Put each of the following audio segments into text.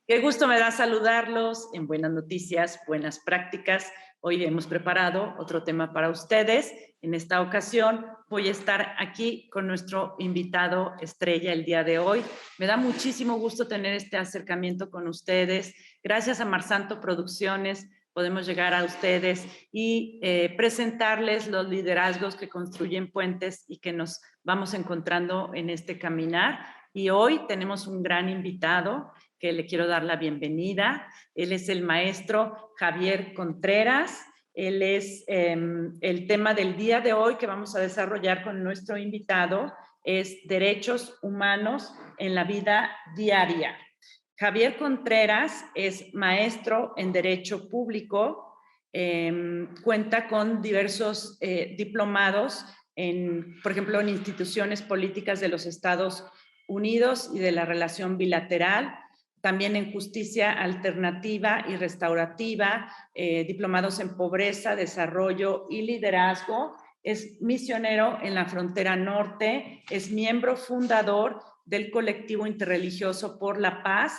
Qué gusto me da saludarlos en Buenas Noticias, Buenas Prácticas. Hoy hemos preparado otro tema para ustedes. En esta ocasión voy a estar aquí con nuestro invitado estrella el día de hoy. Me da muchísimo gusto tener este acercamiento con ustedes. Gracias a Marsanto Producciones podemos llegar a ustedes y presentarles los liderazgos que construyen puentes y que nos vamos encontrando en este caminar. Y hoy tenemos un gran invitado que le quiero dar la bienvenida. Él es el maestro Javier Contreras. Él es el tema del día de hoy que vamos a desarrollar con nuestro invitado es derechos humanos en la vida diaria. Javier Contreras es maestro en Derecho Público, cuenta con diversos diplomados, por ejemplo, en instituciones políticas de los Estados Unidos y de la relación bilateral, también en justicia alternativa y restaurativa, diplomados en pobreza, desarrollo y liderazgo. Es misionero en la frontera norte, es miembro fundador del colectivo interreligioso por la paz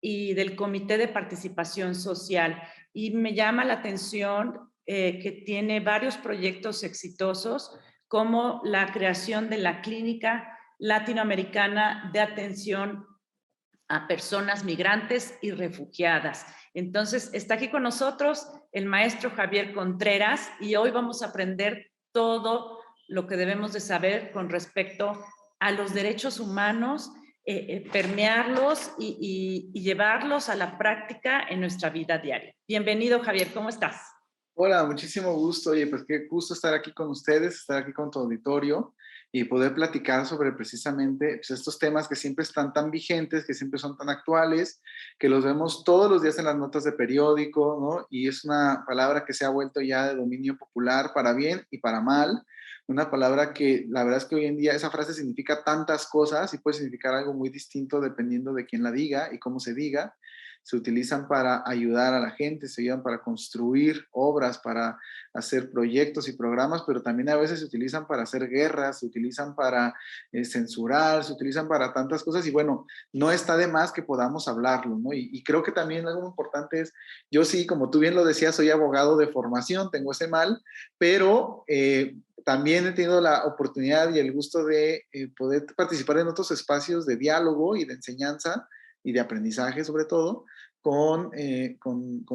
y del Comité de Participación Social. Y me llama la atención que tiene varios proyectos exitosos, como la creación de la Clínica Latinoamericana de Atención a Personas Migrantes y Refugiadas. Entonces, está aquí con nosotros el maestro Javier Contreras y hoy vamos a aprender todo lo que debemos de saber con respecto a los derechos humanos, permearlos y llevarlos a la práctica en nuestra vida diaria. Bienvenido, Javier, ¿cómo estás? Hola, muchísimo gusto. Oye, pues qué gusto estar aquí con ustedes, estar aquí con tu auditorio y poder platicar sobre precisamente pues, estos temas que siempre están tan vigentes, que siempre son tan actuales, que los vemos todos los días en las notas de periódico, ¿no? Y es una palabra que se ha vuelto ya de dominio popular para bien y para mal. Una palabra que la verdad es que hoy en día esa frase significa tantas cosas y puede significar algo muy distinto dependiendo de quién la diga y cómo se diga. Se utilizan para ayudar a la gente, se ayudan para construir obras, para hacer proyectos y programas, pero también a veces se utilizan para hacer guerras, se utilizan para censurar, se utilizan para tantas cosas y bueno, no está de más que podamos hablarlo, ¿no? Y creo que también algo importante es, yo sí, como tú bien lo decías, soy abogado de formación, tengo ese mal, pero también he tenido la oportunidad y el gusto de poder participar en otros espacios de diálogo y de enseñanza y de aprendizaje sobre todo, con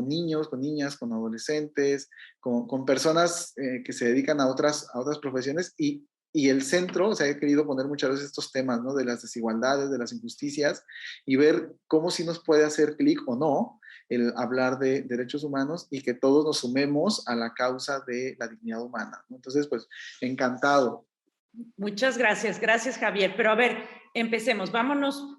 niños, con niñas, con adolescentes, con personas que se dedican a otras profesiones y el centro, o sea, he querido poner muchas veces estos temas, ¿no? De las desigualdades, de las injusticias y ver cómo sí nos puede hacer clic o no el hablar de derechos humanos y que todos nos sumemos a la causa de la dignidad humana, ¿no? Entonces, pues, encantado. Muchas gracias, gracias Javier. Pero a ver, empecemos, vámonos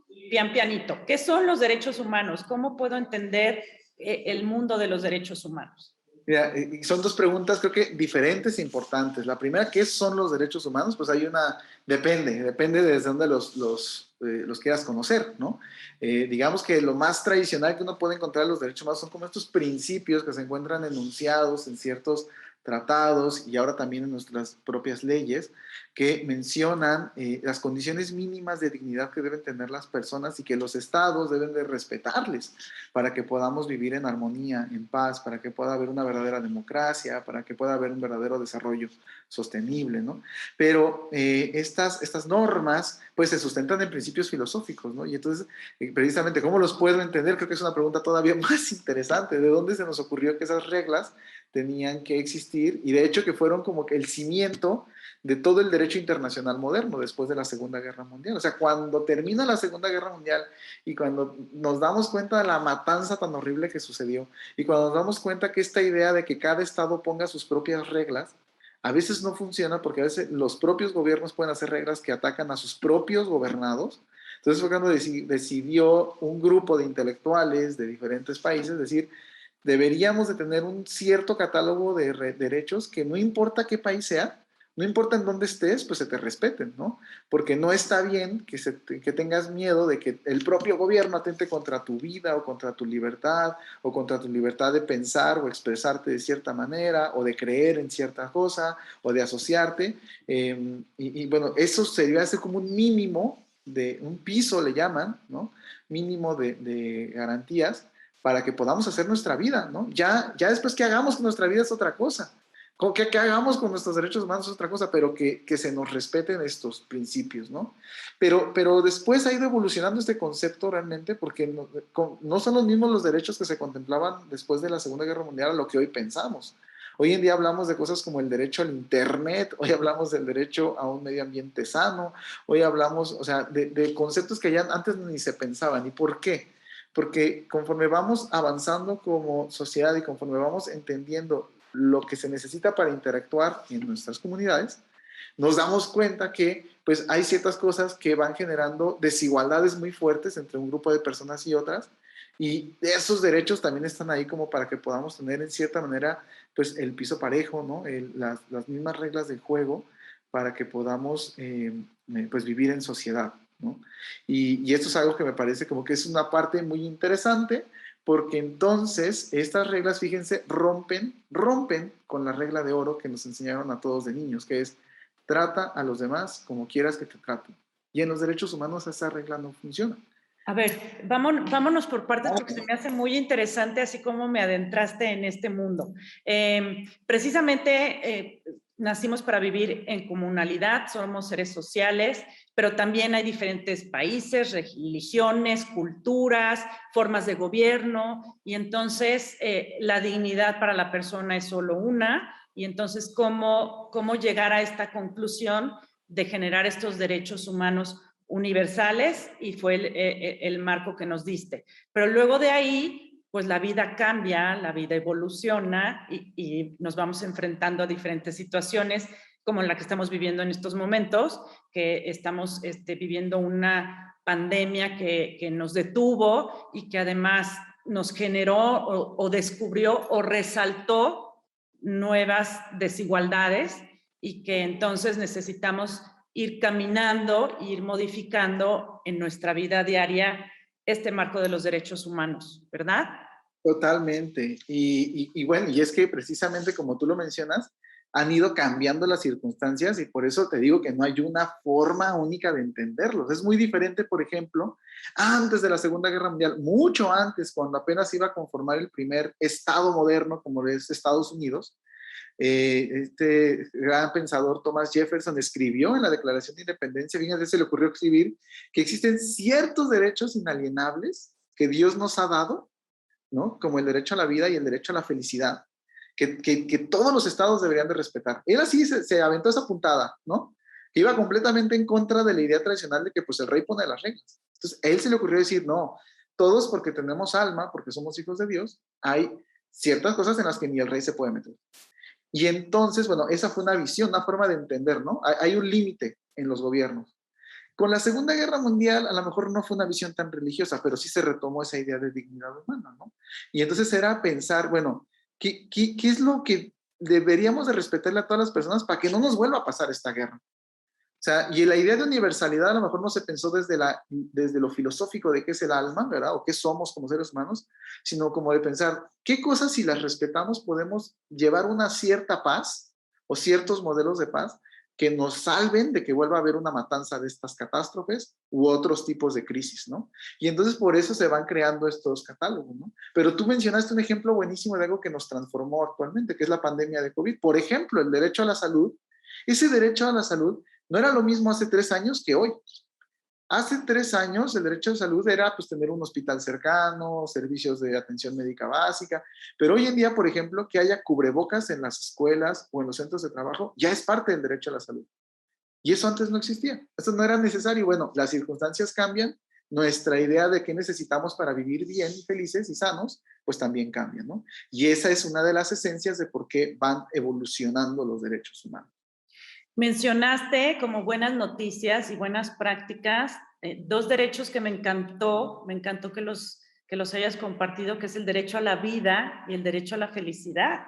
pianito. ¿Qué son los derechos humanos? ¿Cómo puedo entender el mundo de los derechos humanos? Mira, son dos preguntas creo que diferentes e importantes. La primera, ¿qué son los derechos humanos? Pues hay una, depende desde dónde los quieras conocer, ¿no? Digamos que lo más tradicional que uno puede encontrar en los derechos humanos son como estos principios que se encuentran enunciados en ciertos tratados y ahora también en nuestras propias leyes que mencionan las condiciones mínimas de dignidad que deben tener las personas y que los estados deben de respetarles para que podamos vivir en armonía, en paz, para que pueda haber una verdadera democracia, para que pueda haber un verdadero desarrollo sostenible, ¿no? Pero estas normas pues se sustentan en principios filosóficos, ¿no? Y entonces, precisamente, ¿cómo los puedo entender? Creo que es una pregunta todavía más interesante. ¿De dónde se nos ocurrió que esas reglas tenían que existir? Y de hecho que fueron como que el cimiento de todo el derecho internacional moderno después de la Segunda Guerra Mundial. O sea, cuando termina la Segunda Guerra Mundial y cuando nos damos cuenta de la matanza tan horrible que sucedió y cuando nos damos cuenta que esta idea de que cada estado ponga sus propias reglas, a veces no funciona porque a veces los propios gobiernos pueden hacer reglas que atacan a sus propios gobernados. Entonces fue cuando decidió un grupo de intelectuales de diferentes países decir, deberíamos de tener un cierto catálogo de derechos que no importa qué país sea, no importa en dónde estés, pues se te respeten, ¿no? Porque no está bien que tengas miedo de que el propio gobierno atente contra tu vida o contra tu libertad o contra tu libertad de pensar o expresarte de cierta manera o de creer en cierta cosa o de asociarte. Y bueno, eso sería hacer como un mínimo de un piso, le llaman, ¿no? Mínimo de garantías para que podamos hacer nuestra vida, ¿no? Ya después que hagamos con nuestra vida es otra cosa. Que hagamos con nuestros derechos humanos es otra cosa, pero que se nos respeten estos principios, ¿no? Pero después ha ido evolucionando este concepto realmente porque no son los mismos los derechos que se contemplaban después de la Segunda Guerra Mundial a lo que hoy pensamos. Hoy en día hablamos de cosas como el derecho al internet, hoy hablamos del derecho a un medio ambiente sano, hoy hablamos, o sea, de conceptos que ya antes ni se pensaban. ¿Y por qué? Porque conforme vamos avanzando como sociedad y conforme vamos entendiendo lo que se necesita para interactuar en nuestras comunidades, nos damos cuenta que pues hay ciertas cosas que van generando desigualdades muy fuertes entre un grupo de personas y otras, y esos derechos también están ahí como para que podamos tener en cierta manera pues el piso parejo, ¿no? Las mismas reglas del juego para que podamos pues vivir en sociedad, ¿no? Y esto es algo que me parece como que es una parte muy interesante porque entonces estas reglas, fíjense, rompen con la regla de oro que nos enseñaron a todos de niños, que es trata a los demás como quieras que te traten. Y en los derechos humanos esa regla no funciona. A ver, vámonos por partes porque se me hace muy interesante así como me adentraste en este mundo. Precisamente nacimos para vivir en comunalidad, somos seres sociales, pero también hay diferentes países, religiones, culturas, formas de gobierno, y entonces la dignidad para la persona es solo una, y entonces cómo llegar a esta conclusión de generar estos derechos humanos universales, y fue el marco que nos diste. Pero luego de ahí, pues la vida cambia, la vida evoluciona y nos vamos enfrentando a diferentes situaciones como la que estamos viviendo en estos momentos, que estamos viviendo una pandemia que nos detuvo y que además nos generó o descubrió o resaltó nuevas desigualdades, y que entonces necesitamos ir caminando, ir modificando en nuestra vida diaria este marco de los derechos humanos, ¿verdad? Totalmente. Y bueno, y es que precisamente como tú lo mencionas, han ido cambiando las circunstancias y por eso te digo que no hay una forma única de entenderlos. Es muy diferente, por ejemplo, antes de la Segunda Guerra Mundial, mucho antes, cuando apenas iba a conformar el primer Estado moderno como es Estados Unidos. Este gran pensador Thomas Jefferson escribió en la Declaración de Independencia, fíjense, se le ocurrió escribir que existen ciertos derechos inalienables que Dios nos ha dado, ¿no? Como el derecho a la vida y el derecho a la felicidad, que todos los estados deberían de respetar. Él así se aventó esa puntada, ¿no? Que iba completamente en contra de la idea tradicional de que pues el rey pone las reglas. Entonces, a él se le ocurrió decir, no, todos porque tenemos alma, porque somos hijos de Dios, hay ciertas cosas en las que ni el rey se puede meter. Y entonces, bueno, esa fue una visión, una forma de entender, ¿no? Hay un límite en los gobiernos. Con la Segunda Guerra Mundial, a lo mejor no fue una visión tan religiosa, pero sí se retomó esa idea de dignidad humana, ¿no? Y entonces era pensar, bueno, ¿qué es lo que deberíamos de respetarle a todas las personas para que no nos vuelva a pasar esta guerra? O sea, y la idea de universalidad a lo mejor no se pensó desde lo filosófico de qué es el alma, ¿verdad? O qué somos como seres humanos, sino como de pensar, ¿qué cosas si las respetamos podemos llevar una cierta paz o ciertos modelos de paz que nos salven de que vuelva a haber una matanza de estas catástrofes u otros tipos de crisis, ¿no? Y entonces por eso se van creando estos catálogos, ¿no? Pero tú mencionaste un ejemplo buenísimo de algo que nos transformó actualmente, que es la pandemia de COVID. Por ejemplo, el derecho a la salud. Ese derecho a la salud no era lo mismo hace 3 años que hoy. Hace 3 años el derecho a salud era pues tener un hospital cercano, servicios de atención médica básica, pero hoy en día, por ejemplo, que haya cubrebocas en las escuelas o en los centros de trabajo, ya es parte del derecho a la salud. Y eso antes no existía, eso no era necesario. Bueno, las circunstancias cambian, nuestra idea de qué necesitamos para vivir bien, felices y sanos, pues también cambia, ¿no? Y esa es una de las esencias de por qué van evolucionando los derechos humanos. Mencionaste como buenas noticias y buenas prácticas dos derechos que me encantó que los hayas compartido, que es el derecho a la vida y el derecho a la felicidad,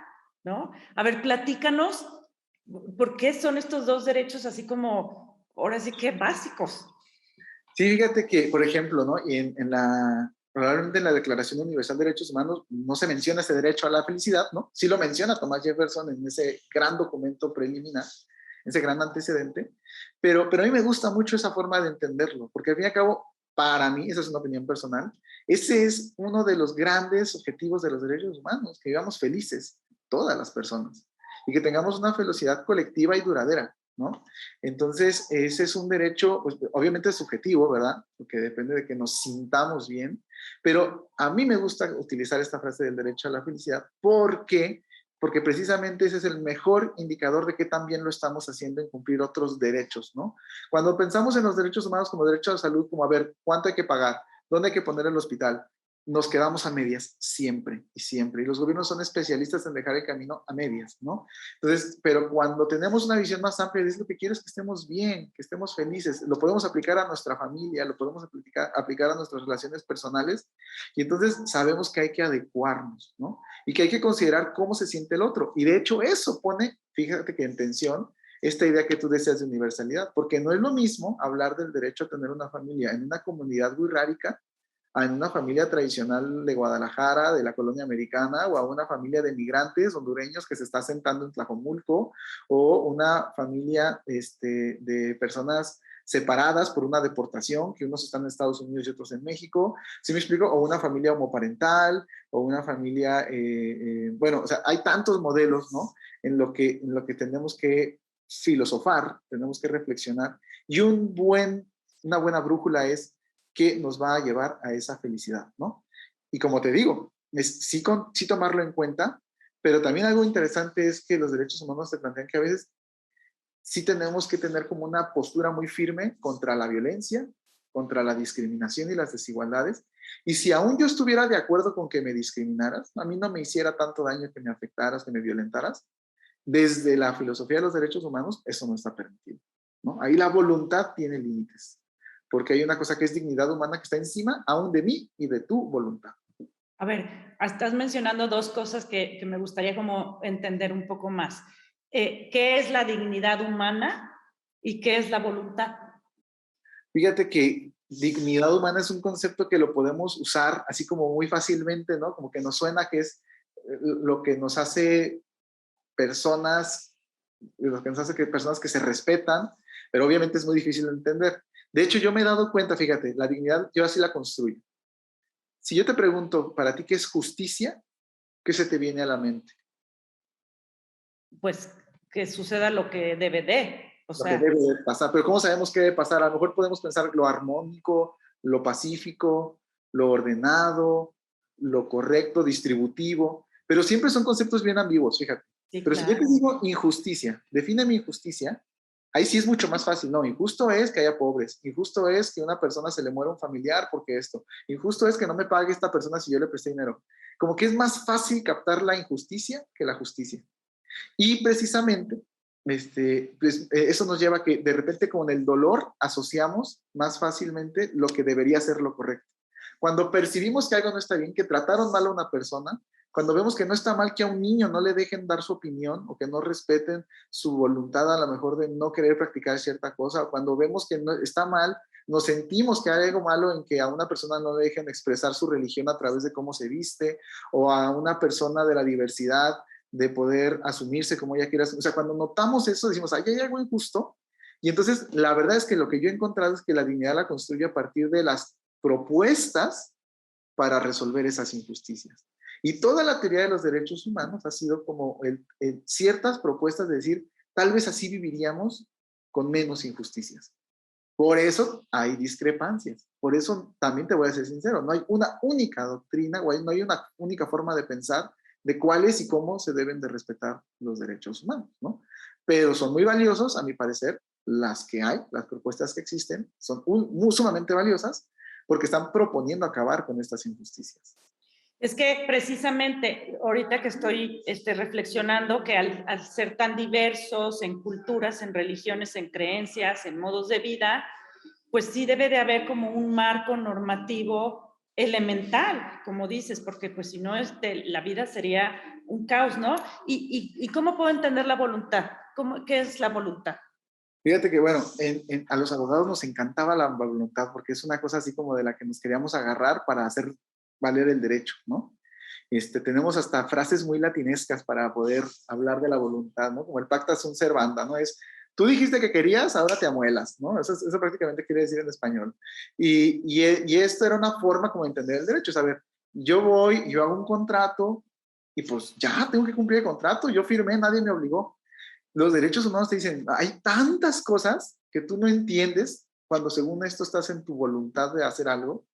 ¿no? A ver, platícanos, ¿por qué son estos dos derechos así como, ahora sí que básicos? Sí, fíjate que, por ejemplo, ¿no? Y probablemente en la Declaración Universal de Derechos Humanos no se menciona ese derecho a la felicidad, ¿no? Sí lo menciona Thomas Jefferson en ese gran documento preliminar, ese gran antecedente, pero a mí me gusta mucho esa forma de entenderlo, porque al fin y al cabo, para mí, esa es una opinión personal, ese es uno de los grandes objetivos de los derechos humanos, que vivamos felices, todas las personas, y que tengamos una felicidad colectiva y duradera, ¿no? Entonces, ese es un derecho, pues, obviamente es subjetivo, ¿verdad? Porque depende de que nos sintamos bien, pero a mí me gusta utilizar esta frase del derecho a la felicidad porque precisamente ese es el mejor indicador de que también lo estamos haciendo en cumplir otros derechos, ¿no? Cuando pensamos en los derechos humanos como derecho a la salud, como a ver, ¿cuánto hay que pagar? ¿Dónde hay que poner el hospital? Nos quedamos a medias siempre y siempre. Y los gobiernos son especialistas en dejar el camino a medias, ¿no? Entonces, pero cuando tenemos una visión más amplia, es lo que quiero es que estemos bien, que estemos felices. Lo podemos aplicar a nuestra familia, lo podemos aplicar a nuestras relaciones personales. Y entonces sabemos que hay que adecuarnos, ¿no? Y que hay que considerar cómo se siente el otro. Y de hecho eso pone, fíjate que en tensión, esta idea que tú deseas de universalidad, porque no es lo mismo hablar del derecho a tener una familia en una comunidad wixárika a en una familia tradicional de Guadalajara, de la colonia americana, o a una familia de migrantes hondureños que se está asentando en Tlajomulco, o una familia de personas separadas por una deportación, que unos están en Estados Unidos y otros en México, ¿sí me explico? O una familia homoparental, o una familia, bueno, o sea, hay tantos modelos, ¿no? En lo que tenemos que filosofar, tenemos que reflexionar, y una buena brújula es qué nos va a llevar a esa felicidad, ¿no? Y como te digo, sí tomarlo en cuenta, pero también algo interesante es que los derechos humanos se plantean que a veces sí tenemos que tener como una postura muy firme contra la violencia, contra la discriminación y las desigualdades. Y si aún yo estuviera de acuerdo con que me discriminaras, a mí no me hiciera tanto daño que me afectaras, que me violentaras, desde la filosofía de los derechos humanos, eso no está permitido, ¿no? Ahí la voluntad tiene límites, porque hay una cosa que es dignidad humana que está encima aún de mí y de tu voluntad. A ver, estás mencionando dos cosas que me gustaría como entender un poco más. ¿Qué es la dignidad humana y qué es la voluntad? Fíjate que dignidad humana es un concepto que lo podemos usar así como muy fácilmente, ¿no? Como que nos suena que es lo que nos hace personas, lo que nos hace que personas que se respetan, pero obviamente es muy difícil de entender. De hecho, yo me he dado cuenta, fíjate, la dignidad yo así la construyo. Si yo te pregunto, para ti, ¿qué es justicia? ¿Qué se te viene a la mente? Pues que suceda lo que debe de, o Lo que sea, debe de pasar. Pero ¿cómo sabemos qué debe pasar? A lo mejor podemos pensar lo armónico, lo pacífico, lo ordenado, lo correcto, distributivo, pero siempre son conceptos bien ambiguos, fíjate. sí, Pero si yo te claro. digo injusticia, define mi injusticia, ahí sí es mucho más fácil. No, injusto es que haya pobres, injusto es que a una persona se le muera un familiar porque esto, injusto es que no me pague esta persona si yo le presté dinero. Como que es más fácil captar la injusticia que la justicia. Y precisamente, pues, eso nos lleva a que de repente con el dolor asociamos más fácilmente lo que debería ser lo correcto. Cuando percibimos que algo no está bien, que trataron mal a una persona, cuando vemos que no está mal que a un niño no le dejen dar su opinión o que no respeten su voluntad a lo mejor de no querer practicar cierta cosa, o cuando vemos que no, está mal, nos sentimos que hay algo malo en que a una persona no le dejen expresar su religión a través de cómo se viste, o a una persona de la diversidad de poder asumirse como ella quiera. O sea, cuando notamos eso, decimos, ay, hay algo injusto. Y entonces, la verdad es que lo que yo he encontrado es que la dignidad la construye a partir de las propuestas para resolver esas injusticias. Y toda la teoría de los derechos humanos ha sido como ciertas propuestas de decir, tal vez así viviríamos con menos injusticias. Por eso hay discrepancias. Por eso también te voy a ser sincero, no hay una única doctrina, no hay una única forma de pensar de cuáles y cómo se deben de respetar los derechos humanos, ¿no? Pero son muy valiosos, a mi parecer, las que hay, las propuestas que existen, son muy sumamente valiosas porque están proponiendo acabar con estas injusticias. Es que precisamente ahorita que estoy reflexionando que al ser tan diversos en culturas, en religiones, en creencias, en modos de vida, pues sí debe de haber como un marco normativo elemental, como dices, porque pues si no, la vida sería un caos, ¿no? ¿Y cómo puedo entender la voluntad? ¿Qué es la voluntad? Fíjate que, bueno, a los abogados nos encantaba la voluntad porque es una cosa así como de la que nos queríamos agarrar para hacer valer el derecho, ¿no? Tenemos hasta frases muy latinescas para poder hablar de la voluntad, ¿no? Como el pacta sunt servanda, ¿no? Es tú dijiste que querías, ahora te amuelas, ¿no? Eso prácticamente quiere decir en español. Y esto era una forma como de entender el derecho, es, a ver, yo voy, yo hago un contrato y pues ya tengo que cumplir el contrato, yo firmé, nadie me obligó. Los derechos humanos te dicen, hay tantas cosas que tú no entiendes cuando según esto estás en tu voluntad de hacer algo.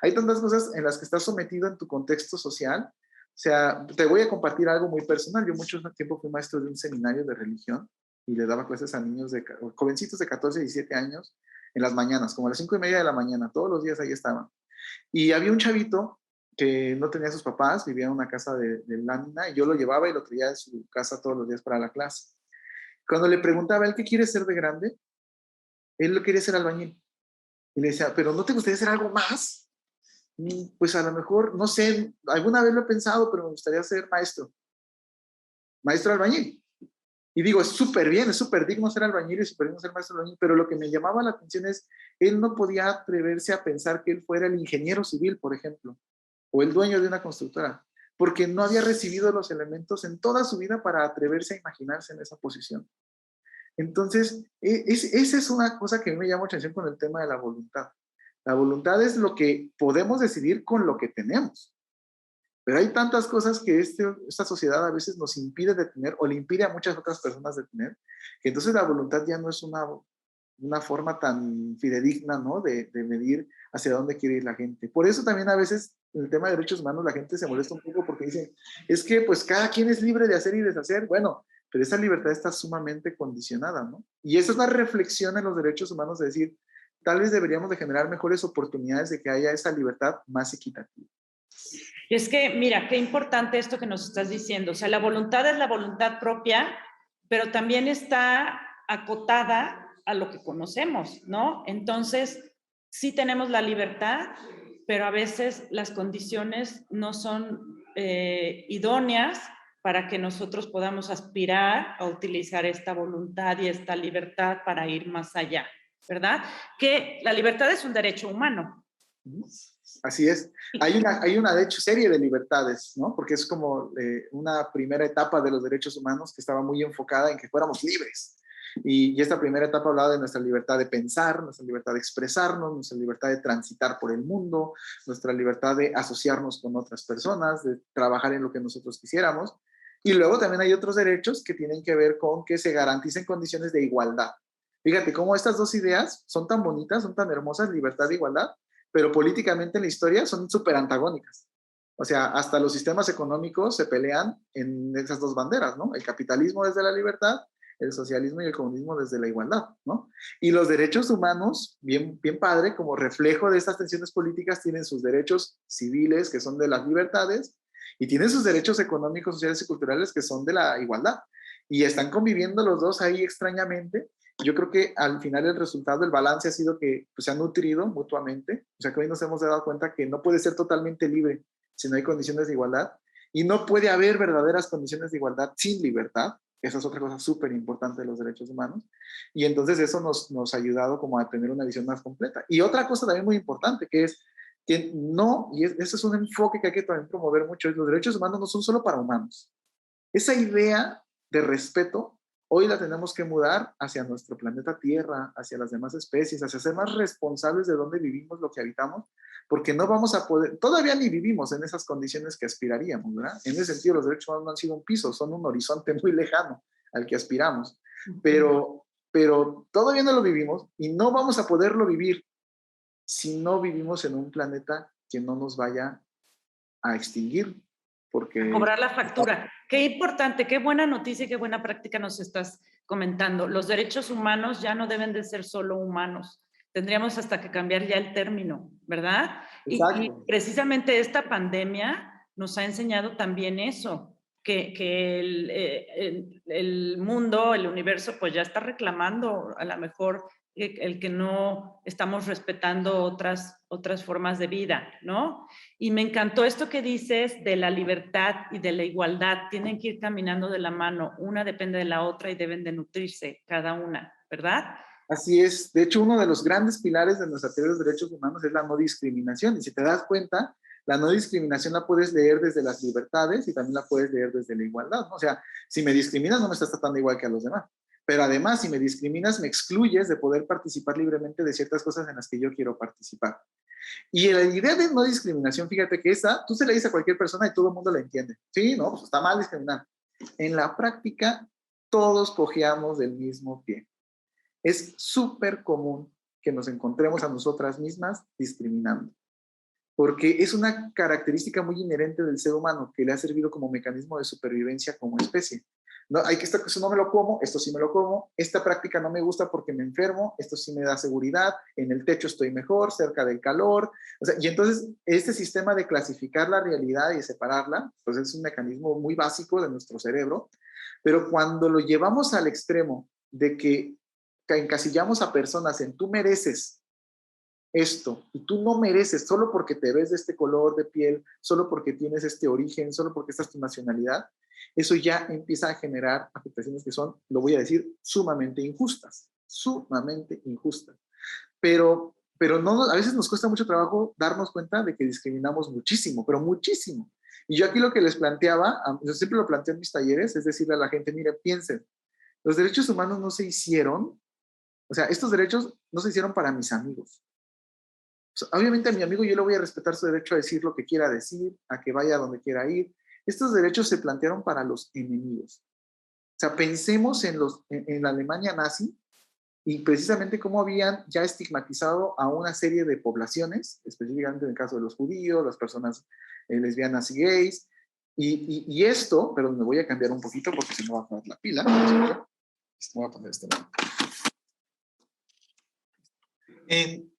Hay tantas cosas en las que estás sometido en tu contexto social. O sea, te voy a compartir algo muy personal. Yo mucho tiempo fui maestro de un seminario de religión y le daba clases a niños jovencitos de 14 y 17 años en las mañanas, como a las 5:30 de la mañana, todos los días ahí estaban. Y había un chavito que no tenía sus papás, vivía en una casa de lámina, y yo lo llevaba y lo traía de su casa todos los días para la clase. Cuando le preguntaba, ¿él qué quiere ser de grande? Él lo quería ser albañil. Y le decía, ¿pero no te gustaría hacer algo más? Pues a lo mejor, no sé, alguna vez lo he pensado, pero me gustaría ser maestro. Maestro albañil. Y digo, es súper bien, es súper digno ser albañil y súper digno ser maestro albañil, pero lo que me llamaba la atención es, él no podía atreverse a pensar que él fuera el ingeniero civil, por ejemplo, o el dueño de una constructora, porque no había recibido los elementos en toda su vida para atreverse a imaginarse en esa posición. Entonces, esa es una cosa que a mí me llama mucha atención con el tema de la voluntad. La voluntad es lo que podemos decidir con lo que tenemos. Pero hay tantas cosas que esta sociedad a veces nos impide de tener o le impide a muchas otras personas de tener, que entonces la voluntad ya no es una forma tan fidedigna, ¿no? De medir hacia dónde quiere ir la gente. Por eso también a veces en el tema de derechos humanos la gente se molesta un poco porque dicen, es que pues cada quien es libre de hacer y deshacer. Bueno, pero esa libertad está sumamente condicionada, ¿no? Y esa es la reflexión en los derechos humanos de decir, tal vez deberíamos de generar mejores oportunidades de que haya esa libertad más equitativa. Y es que, mira, qué importante esto que nos estás diciendo. O sea, la voluntad es la voluntad propia, pero también está acotada a lo que conocemos, ¿no? Entonces, sí tenemos la libertad, pero a veces las condiciones no son idóneas para que nosotros podamos aspirar a utilizar esta voluntad y esta libertad para ir más allá, ¿verdad? Que la libertad es un derecho humano. Así es. Hay una, de hecho, serie de libertades, ¿no? Porque es como una primera etapa de los derechos humanos que estaba muy enfocada en que fuéramos libres. Y esta primera etapa hablaba de nuestra libertad de pensar, nuestra libertad de expresarnos, nuestra libertad de transitar por el mundo, nuestra libertad de asociarnos con otras personas, de trabajar en lo que nosotros quisiéramos. Y luego también hay otros derechos que tienen que ver con que se garanticen condiciones de igualdad. Fíjate cómo estas dos ideas son tan bonitas, son tan hermosas, libertad e igualdad, pero políticamente en la historia son súper antagónicas. O sea, hasta los sistemas económicos se pelean en esas dos banderas, ¿no? El capitalismo desde la libertad, el socialismo y el comunismo desde la igualdad, ¿no? Y los derechos humanos, bien, bien padre, como reflejo de estas tensiones políticas, tienen sus derechos civiles, que son de las libertades, y tienen sus derechos económicos, sociales y culturales, que son de la igualdad. Y están conviviendo los dos ahí extrañamente. Yo creo que al final el resultado, el balance ha sido que pues, se han nutrido mutuamente. O sea, que hoy nos hemos dado cuenta que no puede ser totalmente libre si no hay condiciones de igualdad. Y no puede haber verdaderas condiciones de igualdad sin libertad. Esa es otra cosa súper importante de los derechos humanos. Y entonces eso nos ha ayudado como a tener una visión más completa. Y otra cosa también muy importante que es que no, y ese es un enfoque que hay que también promover mucho, es los derechos humanos no son solo para humanos. Esa idea de respeto, hoy la tenemos que mudar hacia nuestro planeta Tierra, hacia las demás especies, hacia ser más responsables de dónde vivimos, lo que habitamos, porque no vamos a poder, todavía ni vivimos en esas condiciones que aspiraríamos, ¿verdad? En ese sentido, los derechos humanos no han sido un piso, son un horizonte muy lejano al que aspiramos, pero todavía no lo vivimos y no vamos a poderlo vivir si no vivimos en un planeta que no nos vaya a extinguir, porque... Cobrar la factura. Qué importante, qué buena noticia y qué buena práctica nos estás comentando. Los derechos humanos ya no deben de ser solo humanos. Tendríamos hasta que cambiar ya el término, ¿verdad? Y precisamente esta pandemia nos ha enseñado también eso, que el mundo, el universo, pues ya está reclamando a lo mejor el que no estamos respetando otras formas de vida, ¿no? Y me encantó esto que dices de la libertad y de la igualdad. Tienen que ir caminando de la mano. Una depende de la otra y deben de nutrirse cada una, ¿verdad? Así es. De hecho, uno de los grandes pilares de nuestra teoría de los derechos humanos es la no discriminación. Y si te das cuenta, la no discriminación la puedes leer desde las libertades y también la puedes leer desde la igualdad, ¿no? O sea, si me discriminas, no me estás tratando igual que a los demás. pero además si me discriminas, me excluyes de poder participar libremente de ciertas cosas en las que yo quiero participar. Y la idea de no discriminación, fíjate que esa, tú se la dices a cualquier persona y todo el mundo la entiende. Sí, no, pues está mal discriminar. En la práctica, todos cojeamos del mismo pie. Es súper común que nos encontremos a nosotras mismas discriminando, porque es una característica muy inherente del ser humano que le ha servido como mecanismo de supervivencia como especie. No, hay que esto no me lo como, esto sí me lo como, esta práctica no me gusta porque me enfermo, esto sí me da seguridad, en el techo estoy mejor, cerca del calor, o sea, y entonces este sistema de clasificar la realidad y de separarla, pues es un mecanismo muy básico de nuestro cerebro, pero cuando lo llevamos al extremo de que encasillamos a personas en tú mereces esto y tú no mereces solo porque te ves de este color de piel, solo porque tienes este origen, solo porque esta es tu nacionalidad, eso ya empieza a generar afectaciones que son, lo voy a decir, sumamente injustas, sumamente injustas. Pero no, a veces nos cuesta mucho trabajo darnos cuenta de que discriminamos muchísimo, pero muchísimo. Y yo aquí lo que les planteaba, yo siempre lo planteo en mis talleres, es decirle a la gente, mire, piensen, los derechos humanos no se hicieron, o sea, estos derechos no se hicieron para mis amigos. Obviamente a mi amigo yo le voy a respetar su derecho a decir lo que quiera decir, a que vaya a donde quiera ir. Estos derechos se plantearon para los enemigos. O sea, pensemos en la Alemania nazi y precisamente cómo habían ya estigmatizado a una serie de poblaciones, específicamente en el caso de los judíos, las personas lesbianas y gays. Y esto, pero me voy a cambiar un poquito porque si no va a poner la pila. Me voy a poner este lado.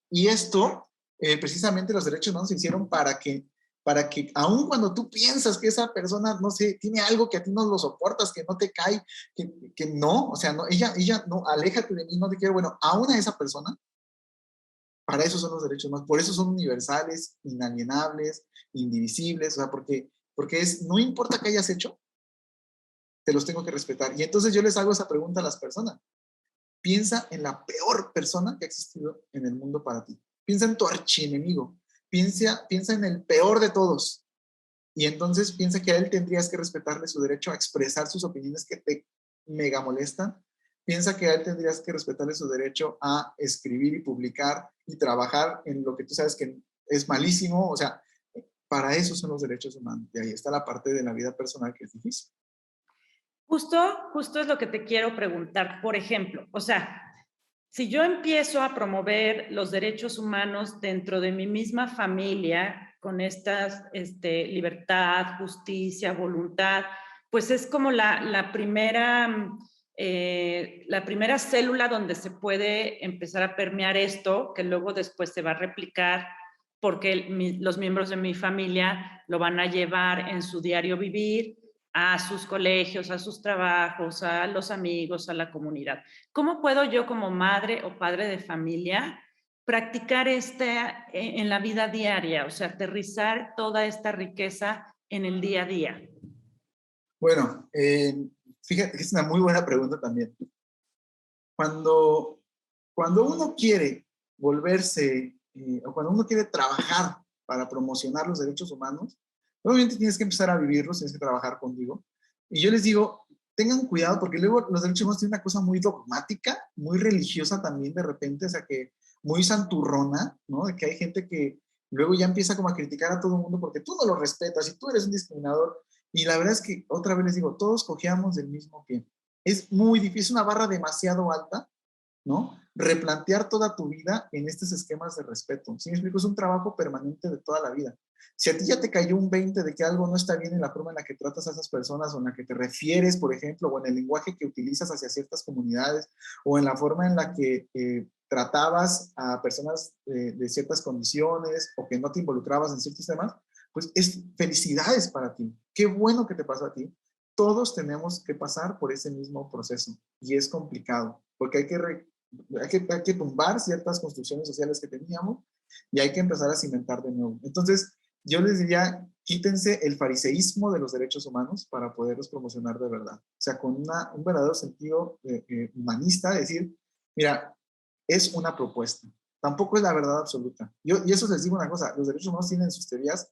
Y esto, precisamente los derechos humanos se hicieron para que aun cuando tú piensas que esa persona, no sé, tiene algo que a ti no lo soportas, que no te cae, que no, o sea, no, ella no, aléjate de mí, no te quiero, bueno, aún a esa persona, para eso son los derechos humanos, por eso son universales, inalienables, indivisibles, o sea, porque no importa qué hayas hecho, te los tengo que respetar. Y entonces yo les hago esa pregunta a las personas. Piensa en la peor persona que ha existido en el mundo para ti. Piensa en tu archienemigo. Piensa en el peor de todos. Y entonces piensa que a él tendrías que respetarle su derecho a expresar sus opiniones que te mega molestan. Piensa que a él tendrías que respetarle su derecho a escribir y publicar y trabajar en lo que tú sabes que es malísimo. O sea, para eso son los derechos humanos. Y ahí está la parte de la vida personal que es difícil. Justo es lo que te quiero preguntar. Por ejemplo, o sea, si yo empiezo a promover los derechos humanos dentro de mi misma familia, con estas libertad, justicia, voluntad, pues es como la primera célula donde se puede empezar a permear esto, que luego después se va a replicar porque los miembros de mi familia lo van a llevar en su diario vivir a sus colegios, a sus trabajos, a los amigos, a la comunidad. ¿Cómo puedo yo como madre o padre de familia practicar en la vida diaria? O sea, aterrizar toda esta riqueza en el día a día. Bueno, fíjate que es una muy buena pregunta también. Cuando uno quiere volverse, o cuando uno quiere trabajar para promocionar los derechos humanos, obviamente tienes que empezar a vivirlos, tienes que trabajar contigo. Y yo les digo, tengan cuidado porque luego los derechos humanos tienen una cosa muy dogmática, muy religiosa también de repente, o sea que muy santurrona, ¿no? De que hay gente que luego ya empieza como a criticar a todo el mundo porque tú no lo respetas y tú eres un discriminador. Y la verdad es que otra vez les digo, todos cojeamos del mismo pie. Es muy difícil, una barra demasiado alta, ¿no? Replantear toda tu vida en estos esquemas de respeto. ¿Sí me explico? Es un trabajo permanente de toda la vida. Si a ti ya te cayó un 20 de que algo no está bien en la forma en la que tratas a esas personas o en la que te refieres, por ejemplo, o en el lenguaje que utilizas hacia ciertas comunidades o en la forma en la que tratabas a personas de ciertas condiciones o que no te involucrabas en ciertos temas, pues es felicidades para ti. Qué bueno que te pasó a ti. Todos tenemos que pasar por ese mismo proceso y es complicado porque hay que tumbar ciertas construcciones sociales que teníamos y hay que empezar a cimentar de nuevo. Entonces, yo les diría, quítense el fariseísmo de los derechos humanos para poderlos promocionar de verdad. O sea, con un verdadero sentido humanista, decir, mira, es una propuesta. Tampoco es la verdad absoluta. Y eso les digo una cosa, los derechos humanos tienen sus teorías,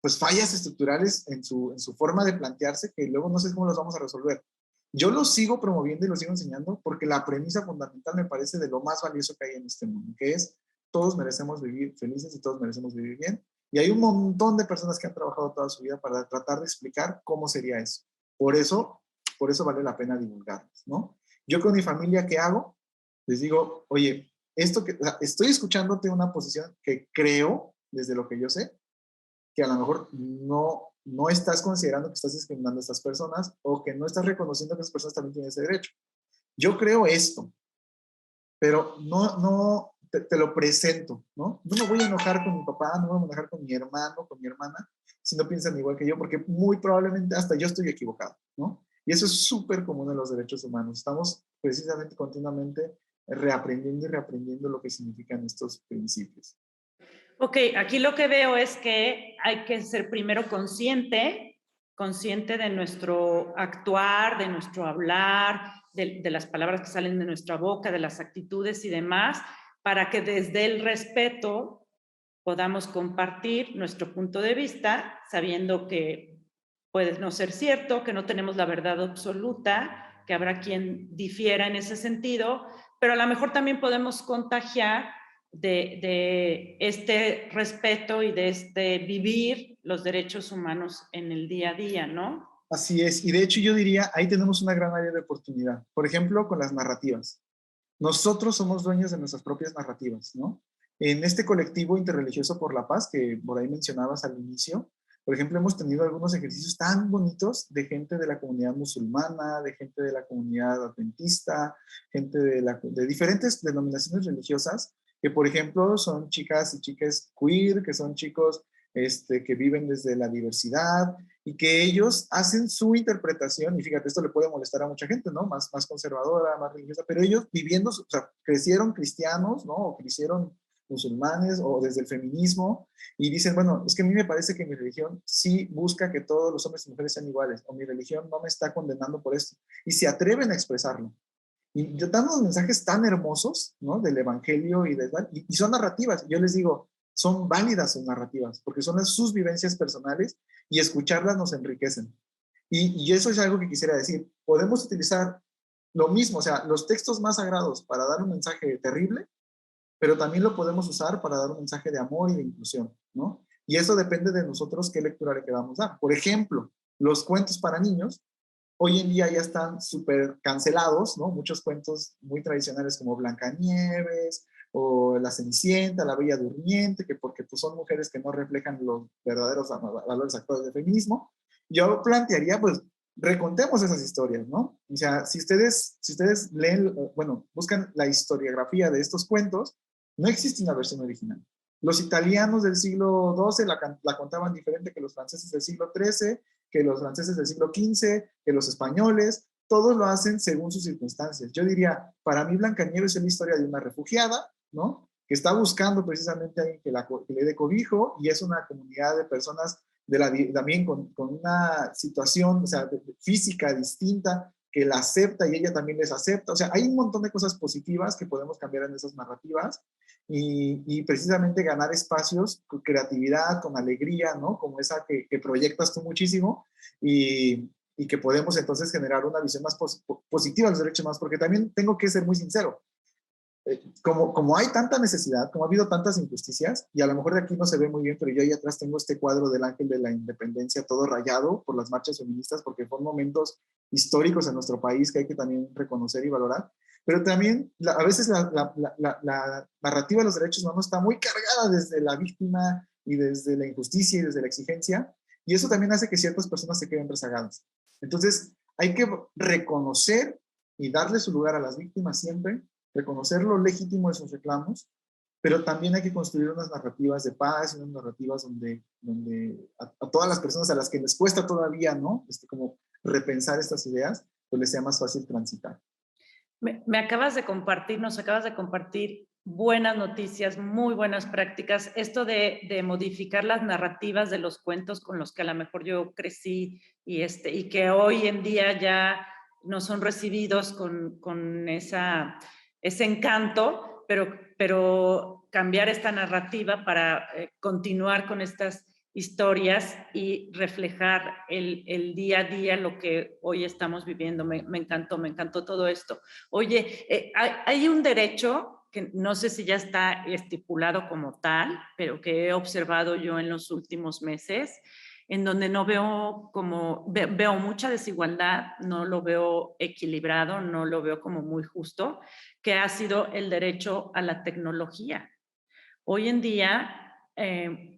pues fallas estructurales en su forma de plantearse que luego no sé cómo los vamos a resolver. Yo lo sigo promoviendo y lo sigo enseñando porque la premisa fundamental me parece de lo más valioso que hay en este mundo, que es todos merecemos vivir felices y todos merecemos vivir bien. Y hay un montón de personas que han trabajado toda su vida para tratar de explicar cómo sería eso. Por eso, por eso vale la pena divulgarlos, ¿no? Yo con mi familia, ¿qué hago? Les digo, oye, esto que, o sea, estoy escuchándote una posición que creo, desde lo que yo sé, que a lo mejor no estás considerando que estás discriminando a estas personas o que no estás reconociendo que esas personas también tienen ese derecho. Yo creo esto, pero no te lo presento, ¿no? No me voy a enojar con mi papá, no me voy a enojar con mi hermano, con mi hermana, si no piensan igual que yo, porque muy probablemente hasta yo estoy equivocado, ¿no? Y eso es súper común en los derechos humanos. Estamos precisamente continuamente reaprendiendo y reaprendiendo lo que significan estos principios. Ok, aquí lo que veo es que hay que ser primero consciente de nuestro actuar, de nuestro hablar, de las palabras que salen de nuestra boca, de las actitudes y demás, para que desde el respeto podamos compartir nuestro punto de vista, sabiendo que puede no ser cierto, que no tenemos la verdad absoluta, que habrá quien difiera en ese sentido, pero a lo mejor también podemos contagiar de este respeto y de este vivir los derechos humanos en el día a día, ¿no? Así es, y de hecho yo diría, ahí tenemos una gran área de oportunidad. Por ejemplo, con las narrativas. Nosotros somos dueños de nuestras propias narrativas, ¿no? En este colectivo interreligioso por la paz, que por ahí mencionabas al inicio, por ejemplo, hemos tenido algunos ejercicios tan bonitos de gente de la comunidad musulmana, de gente de la comunidad adventista, gente de diferentes denominaciones religiosas, que por ejemplo son chicas y chicas queer, que son chicos que viven desde la diversidad y que ellos hacen su interpretación, y fíjate, esto le puede molestar a mucha gente, ¿no? Más conservadora, más religiosa, pero ellos viviendo, o sea, crecieron cristianos, ¿no? O crecieron musulmanes o desde el feminismo y dicen, bueno, es que a mí me parece que mi religión sí busca que todos los hombres y mujeres sean iguales, o mi religión no me está condenando por esto, y se atreven a expresarlo. Y yo dan unos mensajes tan hermosos, ¿no? Del evangelio y son narrativas. Yo les digo, son válidas sus narrativas, porque son sus vivencias personales y escucharlas nos enriquecen. Y eso es algo que quisiera decir. Podemos utilizar lo mismo, o sea, los textos más sagrados para dar un mensaje terrible, pero también lo podemos usar para dar un mensaje de amor y de inclusión, ¿no? Y eso depende de nosotros qué lectura le queramos dar. Por ejemplo, los cuentos para niños hoy en día ya están súper cancelados, ¿no? Muchos cuentos muy tradicionales como Blancanieves o La Cenicienta, La Bella Durmiente, que porque pues, son mujeres que no reflejan los verdaderos valores actuales del feminismo. Yo plantearía, pues, recontemos esas historias, ¿no? O sea, si ustedes leen, bueno, buscan la historiografía de estos cuentos, no existe una versión original. Los italianos del siglo XII la contaban diferente que los franceses del siglo XIII, que los franceses del siglo XV, que los españoles, todos lo hacen según sus circunstancias. Yo diría, para mí Blancanieves es la historia de una refugiada, ¿no? Que está buscando precisamente a alguien que le dé cobijo y es una comunidad de personas también con una situación, o sea, física distinta, que la acepta y ella también les acepta. O sea, hay un montón de cosas positivas que podemos cambiar en esas narrativas y precisamente ganar espacios con creatividad, con alegría, ¿no? Como esa que proyectas tú muchísimo y que podemos entonces generar una visión más positiva de los derechos humanos, porque también tengo que ser muy sincero, como hay tanta necesidad, como ha habido tantas injusticias, y a lo mejor de aquí no se ve muy bien, pero yo ahí atrás tengo este cuadro del Ángel de la Independencia todo rayado por las marchas feministas, porque fueron momentos históricos en nuestro país que hay que también reconocer y valorar, pero también a veces la narrativa de los derechos humanos está muy cargada desde la víctima y desde la injusticia y desde la exigencia, y eso también hace que ciertas personas se queden rezagadas. Entonces, hay que reconocer y darle su lugar a las víctimas siempre, reconocer lo legítimo de sus reclamos, pero también hay que construir unas narrativas de paz, unas narrativas donde a todas las personas a las que les cuesta todavía, ¿no? Como repensar estas ideas, pues les sea más fácil transitar. Me acabas de compartir, nos acabas de compartir buenas noticias, muy buenas prácticas. Esto de modificar las narrativas de los cuentos con los que a lo mejor yo crecí y que hoy en día ya no son recibidos con ese encanto, pero cambiar esta narrativa para continuar con estas historias y reflejar el día a día, lo que hoy estamos viviendo. Me encantó todo esto. Oye, hay un derecho que no sé si ya está estipulado como tal, pero que he observado yo en los últimos meses, en donde no veo como, veo mucha desigualdad, no lo veo equilibrado, no lo veo como muy justo, que ha sido el derecho a la tecnología. Hoy en día,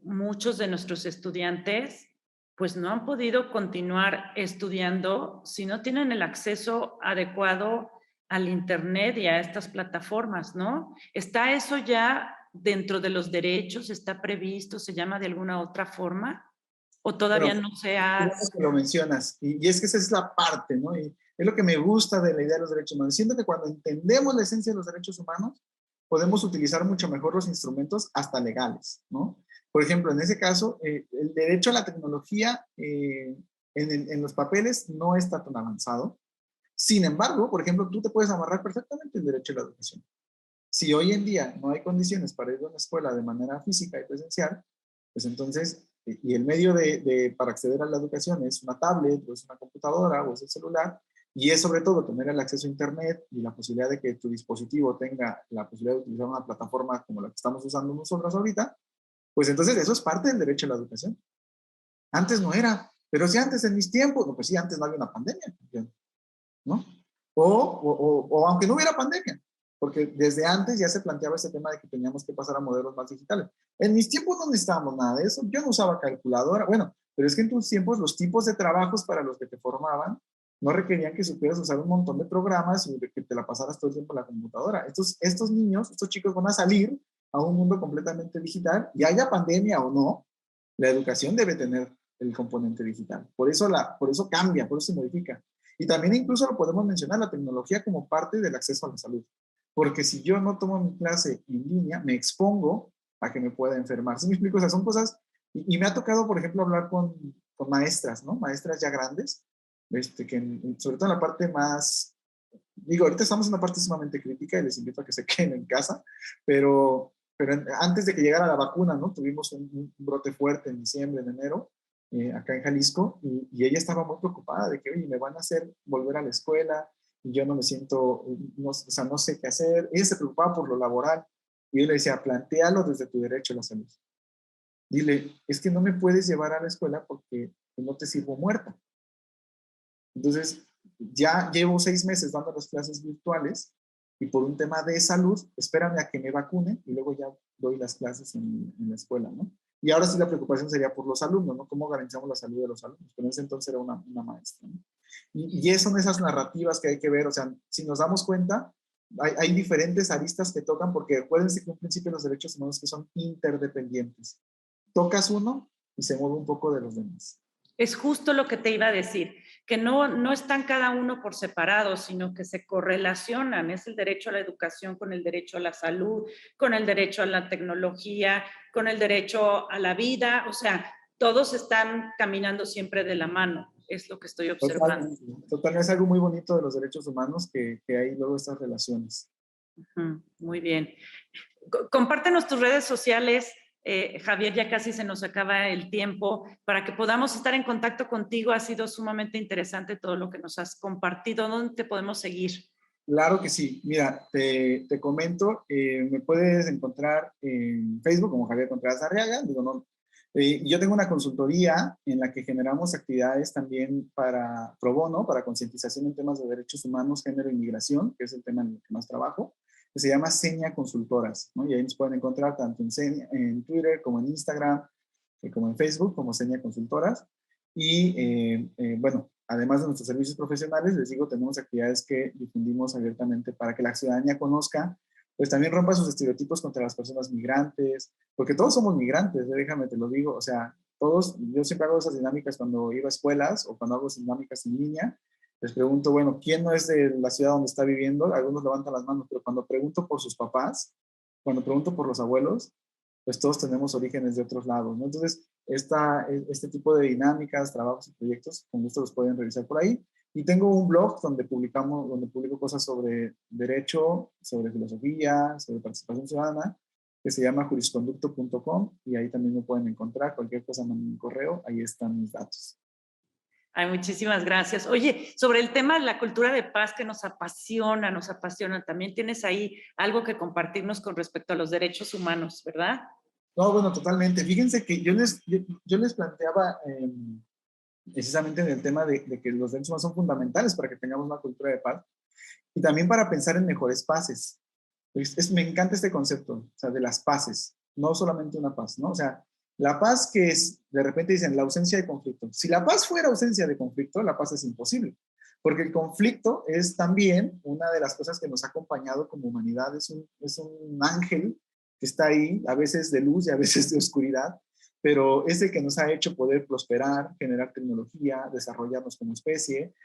muchos de nuestros estudiantes pues no han podido continuar estudiando si no tienen el acceso adecuado al Internet y a estas plataformas, ¿no? ¿Está eso ya dentro de los derechos? ¿Está previsto? ¿Se llama de alguna otra forma? ¿O todavía Bueno, no se qué ha... bueno que lo mencionas. Y es que esa es la parte, ¿no? Y es lo que me gusta de la idea de los derechos humanos. Siento que cuando entendemos la esencia de los derechos humanos, podemos utilizar mucho mejor los instrumentos hasta legales, ¿no? Por ejemplo, en ese caso, el derecho a la tecnología en los papeles no está tan avanzado. Sin embargo, por ejemplo, tú te puedes amarrar perfectamente el derecho a la educación. Si hoy en día no hay condiciones para ir a una escuela de manera física y presencial, pues entonces, y el medio para acceder a la educación es una tablet, o es una computadora, o es el celular, y es sobre todo tener el acceso a Internet y la posibilidad de que tu dispositivo tenga la posibilidad de utilizar una plataforma como la que estamos usando nosotros ahorita, pues entonces eso es parte del derecho a la educación. Antes no era, pero si antes en mis tiempos, no, pues sí, antes no había una pandemia, ¿no? O aunque no hubiera pandemia, porque desde antes ya se planteaba ese tema de que teníamos que pasar a modelos más digitales. En mis tiempos no necesitábamos nada de eso, yo no usaba calculadora, bueno, pero es que en tus tiempos los tipos de trabajos para los que te formaban no requerían que supieras usar un montón de programas y que te la pasaras todo el tiempo en la computadora. Estos niños, estos chicos van a salir a un mundo completamente digital y haya pandemia o no, la educación debe tener el componente digital. Por eso cambia, por eso se modifica. Y también incluso lo podemos mencionar, la tecnología como parte del acceso a la salud. Porque si yo no tomo mi clase en línea, me expongo a que me pueda enfermar. ¿Sí me explico? O sea, son cosas, y me ha tocado, por ejemplo, hablar con maestras, ¿no? Maestras ya grandes, sobre todo en la parte más, digo, ahorita estamos en una parte sumamente crítica y les invito a que se queden en casa, pero antes de que llegara la vacuna, ¿no? Tuvimos un brote fuerte en diciembre, en enero, acá en Jalisco, y ella estaba muy preocupada de que, oye, me van a hacer volver a la escuela, y yo no me siento, no, o sea, no sé qué hacer. Ella se preocupaba por lo laboral, y yo le decía, plantéalo desde tu derecho a la salud. Dile, es que no me puedes llevar a la escuela porque no te sirvo muerta. Entonces, ya llevo 6 meses dando las clases virtuales y por un tema de salud, espérame a que me vacune y luego ya doy las clases en la escuela, ¿no? Y ahora sí la preocupación sería por los alumnos, ¿no? ¿Cómo garantizamos la salud de los alumnos? Pero en ese entonces era una maestra, ¿no? Y son esas narrativas que hay que ver, o sea, si nos damos cuenta, hay diferentes aristas que tocan, porque acuérdense que un principio de los derechos humanos que son interdependientes. Tocas uno y se mueve un poco de los demás. Es justo lo que te iba a decir, que no están cada uno por separado, sino que se correlacionan. Es el derecho a la educación con el derecho a la salud, con el derecho a la tecnología, con el derecho a la vida. O sea, todos están caminando siempre de la mano. Es lo que estoy observando. Totalmente, totalmente, es algo muy bonito de los derechos humanos que hay luego estas relaciones. Muy bien. Compártenos tus redes sociales, Javier, ya casi se nos acaba el tiempo, para que podamos estar en contacto contigo. Ha sido sumamente interesante todo lo que nos has compartido. ¿Dónde te podemos seguir? Claro que sí. Mira, te comento, me puedes encontrar en Facebook como Javier Contreras Arriaga. Digo, no, yo tengo una consultoría en la que generamos actividades también para pro bono, para concientización en temas de derechos humanos, género e inmigración, que es el tema en el que más trabajo, que se llama Seña Consultoras, ¿no? Y ahí nos pueden encontrar tanto en Twitter como en Instagram, como en Facebook, como Seña Consultoras. Y bueno, además de nuestros servicios profesionales, les digo, tenemos actividades que difundimos abiertamente para que la ciudadanía conozca, pues también rompa sus estereotipos contra las personas migrantes, porque todos somos migrantes, déjame te lo digo, o sea, todos, yo siempre hago esas dinámicas cuando iba a escuelas o cuando hago dinámicas en línea, les pregunto, bueno, ¿quién no es de la ciudad donde está viviendo? Algunos levantan las manos, pero cuando pregunto por sus papás, cuando pregunto por los abuelos, pues todos tenemos orígenes de otros lados, ¿no? Entonces, este tipo de dinámicas, trabajos y proyectos, con gusto los pueden revisar por ahí. Y tengo un blog donde publico cosas sobre derecho, sobre filosofía, sobre participación ciudadana. que se llama jurisconducto.com, y ahí también me pueden encontrar. Cualquier cosa, manden un correo, ahí están mis datos. Ay, muchísimas gracias. Oye, sobre el tema de la cultura de paz que nos apasiona, también tienes ahí algo que compartirnos con respecto a los derechos humanos, ¿verdad? No, bueno, totalmente. Fíjense que yo les planteaba precisamente en el tema de que los derechos humanos son fundamentales para que tengamos una cultura de paz y también para pensar en mejores paces. Me encanta este concepto, o sea, de las paces, no solamente una paz, ¿no? O sea, la paz que es, de repente dicen, la ausencia de conflicto. Si la paz fuera ausencia de conflicto, la paz es imposible, porque el conflicto es también una de las cosas que nos ha acompañado como humanidad, es un ángel que está ahí, a veces de luz y a veces de oscuridad, pero es el que nos ha hecho poder prosperar, generar tecnología, desarrollarnos como especie,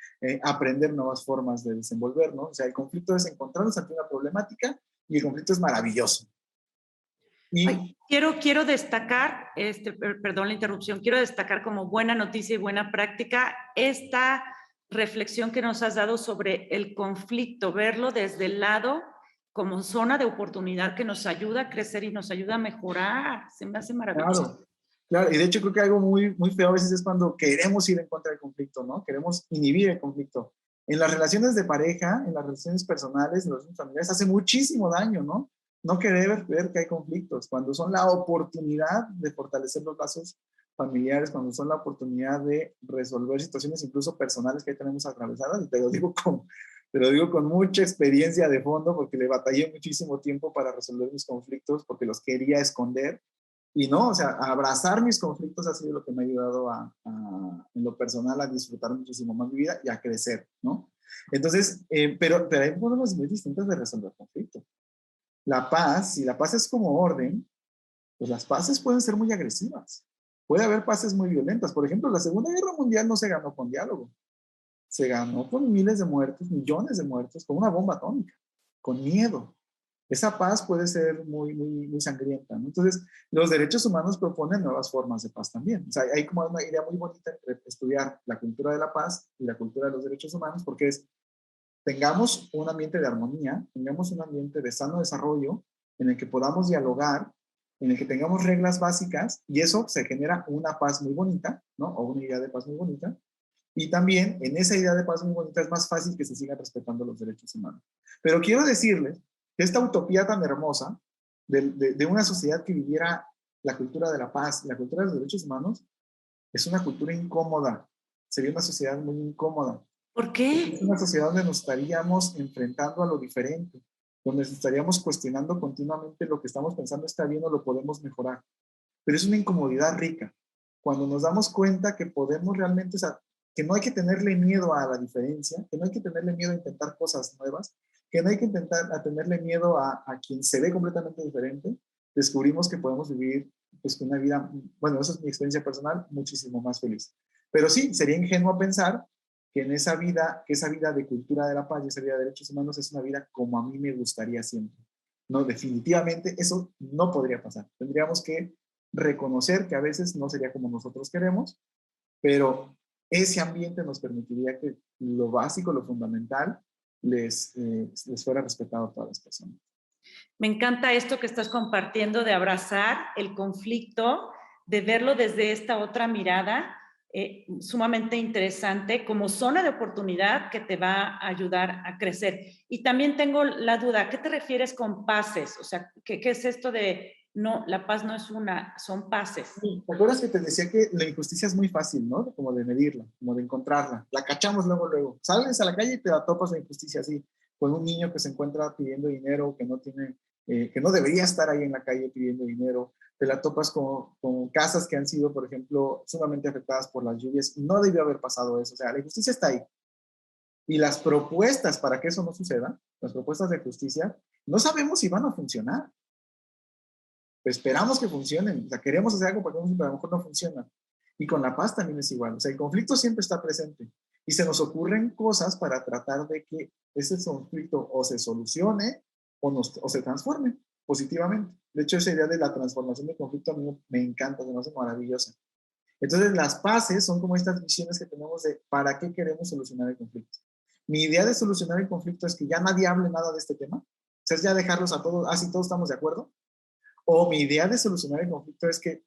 aprender nuevas formas de desenvolvernos. O sea, el conflicto es encontrarnos ante una problemática y el conflicto es maravilloso. Ay, quiero destacar, perdón la interrupción, quiero destacar como buena noticia y buena práctica esta reflexión que nos has dado sobre el conflicto, verlo desde el lado como zona de oportunidad que nos ayuda a crecer y nos ayuda a mejorar. Se me hace maravilloso. Claro, y de hecho creo que algo muy feo a veces es cuando queremos ir en contra del conflicto, ¿no? Queremos inhibir el conflicto. En las relaciones de pareja, en las relaciones personales, en las relaciones familiares, hace muchísimo daño, ¿no? No querer ver que hay conflictos, cuando son la oportunidad de fortalecer los lazos familiares, cuando son la oportunidad de resolver situaciones incluso personales que tenemos atravesadas, y te lo digo con mucha experiencia de fondo, porque le batallé muchísimo tiempo para resolver mis conflictos, porque los quería esconder. Y no, o sea, abrazar mis conflictos ha sido lo que me ha ayudado en lo personal, a disfrutar muchísimo más mi vida y a crecer, ¿no? Entonces, pero hay formas muy distintas de resolver conflictos. La paz, si la paz es como orden, pues las paces pueden ser muy agresivas. Puede haber paces muy violentas. Por ejemplo, la Segunda Guerra Mundial no se ganó con diálogo. Se ganó con miles de muertos, millones de muertos, con una bomba atómica, con miedo. Esa paz puede ser muy sangrienta, ¿no? Entonces, los derechos humanos proponen nuevas formas de paz también. O sea, hay como una idea muy bonita entre estudiar la cultura de la paz y la cultura de los derechos humanos, porque tengamos un ambiente de armonía, tengamos un ambiente de sano desarrollo, en el que podamos dialogar, en el que tengamos reglas básicas, y eso se genera una paz muy bonita, ¿no? O una idea de paz muy bonita. Y también en esa idea de paz muy bonita es más fácil que se sigan respetando los derechos humanos. Pero quiero decirles que esta utopía tan hermosa de una sociedad que viviera la cultura de la paz, la cultura de los derechos humanos, es una cultura incómoda. Sería una sociedad muy incómoda. ¿Por qué? Es una sociedad donde nos estaríamos enfrentando a lo diferente, donde nos estaríamos cuestionando continuamente lo que estamos pensando está bien o lo podemos mejorar. Pero es una incomodidad rica. Cuando nos damos cuenta que podemos realmente, o sea, que no hay que tenerle miedo a la diferencia, que no hay que tenerle miedo a intentar cosas nuevas, que no hay que tenerle miedo a quien se ve completamente diferente, descubrimos que podemos vivir pues una vida, bueno, esa es mi experiencia personal, muchísimo más feliz. Pero sí, sería ingenuo pensar que en esa vida, que esa vida de cultura de la paz y esa vida de derechos humanos es una vida como a mí me gustaría siempre. No, definitivamente eso no podría pasar. Tendríamos que reconocer que a veces no sería como nosotros queremos, pero ese ambiente nos permitiría que lo básico, lo fundamental, les fuera respetado a todas las personas. Me encanta esto que estás compartiendo de abrazar el conflicto, de verlo desde esta otra mirada, sumamente interesante, como zona de oportunidad que te va a ayudar a crecer. Y también tengo la duda, ¿qué te refieres con paces? O sea, ¿qué es esto de, no, la paz no es una, son paces? ¿Te acuerdas que te decía que la injusticia es muy fácil, ¿no? Como de medirla, como de encontrarla. La cachamos luego. Sales a la calle y te la topas la injusticia así, con un niño que se encuentra pidiendo dinero, que no tiene, que no debería estar ahí en la calle pidiendo dinero. Te la topas con casas que han sido, por ejemplo, sumamente afectadas por las lluvias. No debió haber pasado eso. O sea, la injusticia está ahí. Y las propuestas para que eso no suceda, las propuestas de justicia, no sabemos si van a funcionar. Esperamos que funcionen, o sea, queremos hacer algo para que a lo mejor no funciona. Y con la paz también es igual, o sea, el conflicto siempre está presente y se nos ocurren cosas para tratar de que ese conflicto o se solucione o se transforme positivamente. De hecho, esa idea de la transformación del conflicto a mí me encanta, me hace maravillosa. Entonces, las paces son como estas visiones que tenemos de para qué queremos solucionar el conflicto. Mi idea de solucionar el conflicto es que ya nadie hable nada de este tema, o sea, es ya dejarlos a todos, si todos estamos de acuerdo, O mi idea de solucionar el conflicto es que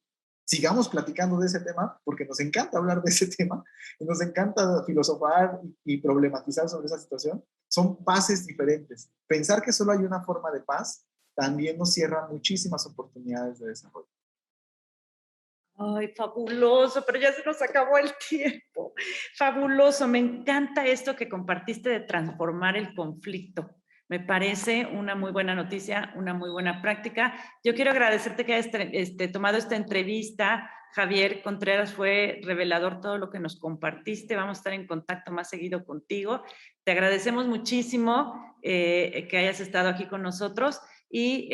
sigamos platicando de ese tema, porque nos encanta hablar de ese tema, y nos encanta filosofar y problematizar sobre esa situación. Son paces diferentes. Pensar que solo hay una forma de paz también nos cierra muchísimas oportunidades de desarrollo. Ay, fabuloso, pero ya se nos acabó el tiempo. Fabuloso, me encanta esto que compartiste de transformar el conflicto. Me parece una muy buena noticia, una muy buena práctica. Yo quiero agradecerte que hayas tomado esta entrevista. Javier Contreras, fue revelador todo lo que nos compartiste. Vamos a estar en contacto más seguido contigo. Te agradecemos muchísimo que hayas estado aquí con nosotros. Y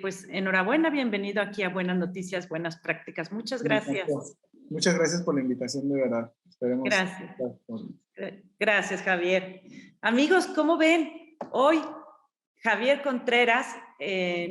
pues enhorabuena, bienvenido aquí a Buenas Noticias, Buenas Prácticas. Muchas gracias. Muchas gracias por la invitación, de verdad. Esperemos. Gracias. Gracias, Javier. Amigos, ¿cómo ven? Hoy Javier Contreras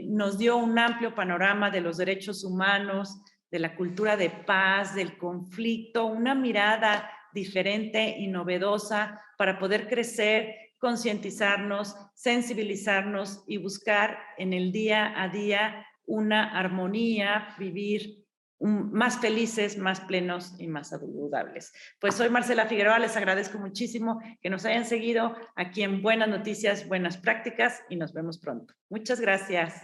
nos dio un amplio panorama de los derechos humanos, de la cultura de paz, del conflicto, una mirada diferente y novedosa para poder crecer, concientizarnos, sensibilizarnos y buscar en el día a día una armonía, vivir más felices, más plenos y más saludables. Pues soy Marcela Figueroa, les agradezco muchísimo que nos hayan seguido aquí en Buenas Noticias, Buenas Prácticas y nos vemos pronto. Muchas gracias.